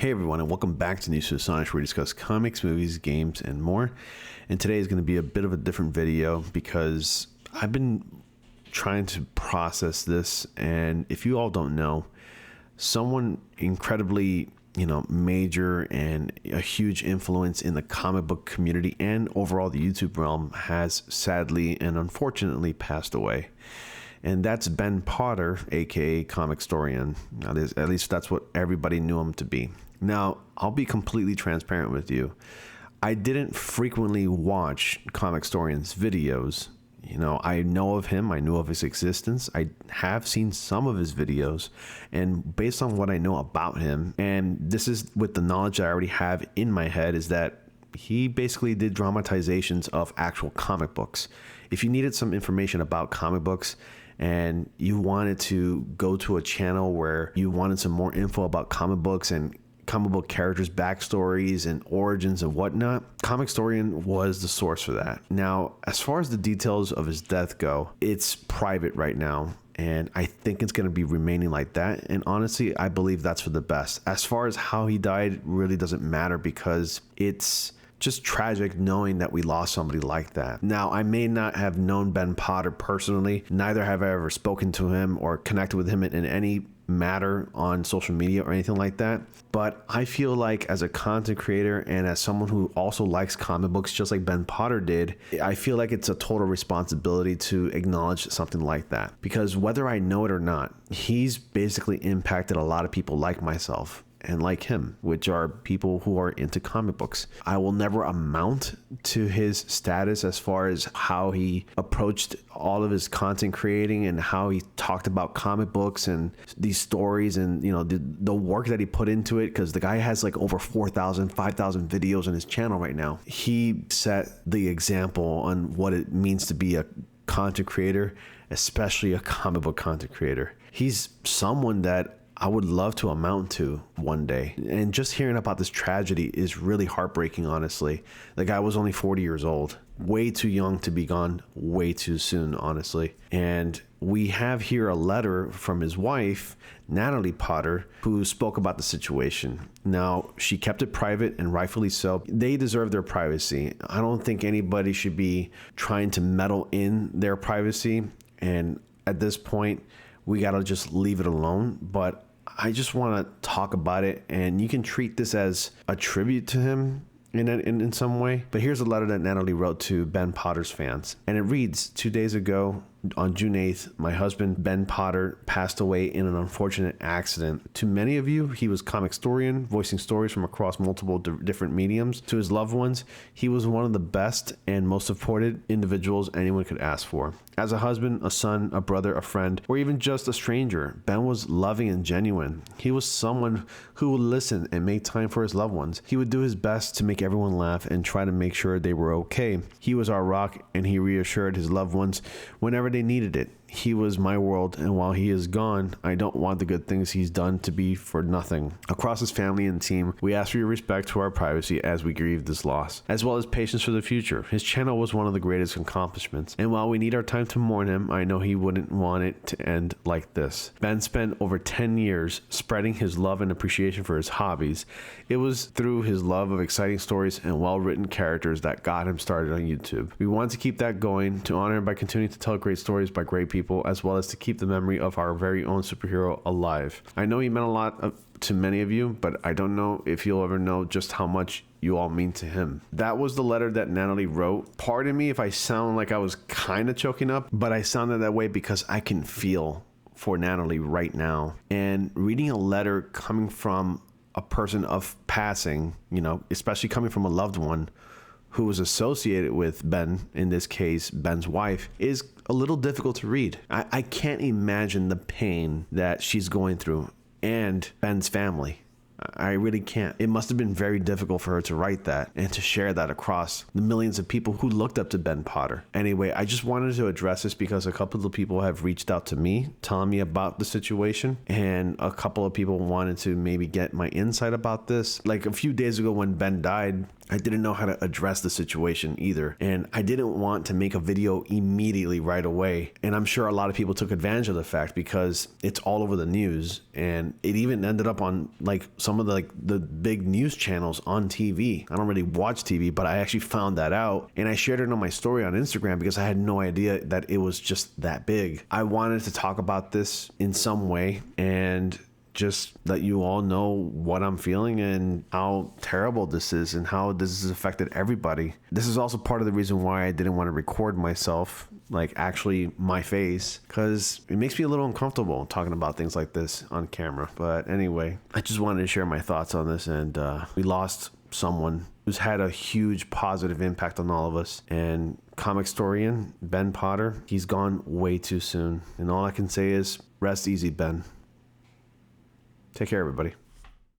Hey everyone, and welcome back to News to Astonish, where we discuss comics, movies, games, and more. And today is going to be a bit of a different video because I've been trying to process this, and if you all don't know, someone incredibly, major and a huge influence in the comic book community and overall the YouTube realm has sadly and unfortunately passed away. And that's Ben Potter, A.K.A. Comicstorian. At least that's what everybody knew him to be. Now, I'll be completely transparent with you. I didn't frequently watch Comicstorian's videos. I know of him. I knew of his existence. I have seen some of his videos. And based on what I know about him, and this is with the knowledge I already have in my head, is that he basically did dramatizations of actual comic books. If you needed some information about comic books, and you wanted to go to a channel where you wanted some more info about comic books and comic book characters' backstories and origins and whatnot, Comicstorian was the source for that. Now, as far as the details of his death go, it's private right now, and I think it's going to be remaining like that. And honestly, I believe that's for the best. As far as how he died really doesn't matter, because it's just tragic knowing that we lost somebody like that. Now, I may not have known Ben Potter personally, neither have I ever spoken to him or connected with him in any matter on social media or anything like that, but I feel like as a content creator and as someone who also likes comic books just like Ben Potter did, I feel like it's a total responsibility to acknowledge something like that, because whether I know it or not, he's basically impacted a lot of people like myself and like him, which are people who are into comic books. I will never amount to his status as far as how he approached all of his content creating and how he talked about comic books and these stories and, the work that he put into it, because the guy has like over 4,000, 5,000 videos on his channel right now. He set the example on what it means to be a content creator, especially a comic book content creator. He's someone that I would love to amount to one day. And just hearing about this tragedy is really heartbreaking, honestly. The guy was only 40 years old, way too young to be gone way too soon, honestly. And we have here a letter from his wife, Natalie Potter, who spoke about the situation. Now, she kept it private, and rightfully so. They deserve their privacy. I don't think anybody should be trying to meddle in their privacy. And at this point, we gotta just leave it alone. But I just want to talk about it, and you can treat this as a tribute to him in some way. But here's a letter that Natalie wrote to Ben Potter's fans, and it reads: 2 days ago, on June 8th, my husband, Ben Potter, passed away in an unfortunate accident. To many of you, he was Comicstorian, voicing stories from across multiple different mediums. To his loved ones, he was one of the best and most supported individuals anyone could ask for. As a husband, a son, a brother, a friend, or even just a stranger, Ben was loving and genuine. He was someone who would listen and make time for his loved ones. He would do his best to make everyone laugh and try to make sure they were okay. He was our rock, and he reassured his loved ones whenever they needed it. He was my world, and while he is gone, I don't want the good things he's done to be for nothing. Across his family and team, we ask for your respect to our privacy as we grieve this loss, as well as patience for the future. His channel was one of the greatest accomplishments, and while we need our time to mourn him, I know he wouldn't want it to end like this. Ben spent over 10 years spreading his love and appreciation for his hobbies. It was through his love of exciting stories and well-written characters that got him started on YouTube. We want to keep that going, to honor him by continuing to tell great stories by great people, as well as to keep the memory of our very own superhero alive. I know he meant a lot to many of you, but I don't know if you'll ever know just how much you all mean to him. That was the letter that Natalie wrote. Pardon me if I sound like I was kind of choking up, but I sounded that way because I can feel for Natalie right now. And reading a letter coming from a person of passing, especially coming from a loved one who was associated with Ben, in this case, Ben's wife, is a little difficult to read. I can't imagine the pain that she's going through and Ben's family. I really can't. It must have been very difficult for her to write that and to share that across the millions of people who looked up to Ben Potter. Anyway, I just wanted to address this because a couple of people have reached out to me, telling me about the situation, and a couple of people wanted to maybe get my insight about this. Like a few days ago when Ben died, I didn't know how to address the situation either. And I didn't want to make a video immediately right away. And I'm sure a lot of people took advantage of the fact because it's all over the news. And it even ended up on like some of the big news channels on TV. I don't really watch TV, but I actually found that out. And I shared it on my story on Instagram because I had no idea that it was just that big. I wanted to talk about this in some way and just let you all know what I'm feeling and how terrible this is and how this has affected everybody. This is also part of the reason why I didn't want to record myself, like actually my face, because it makes me a little uncomfortable talking about things like this on camera. But anyway, I just wanted to share my thoughts on this, and we lost someone who's had a huge positive impact on all of us. And Comicstorian, Ben Potter, he's gone way too soon. And all I can say is rest easy, Ben. Take care, everybody.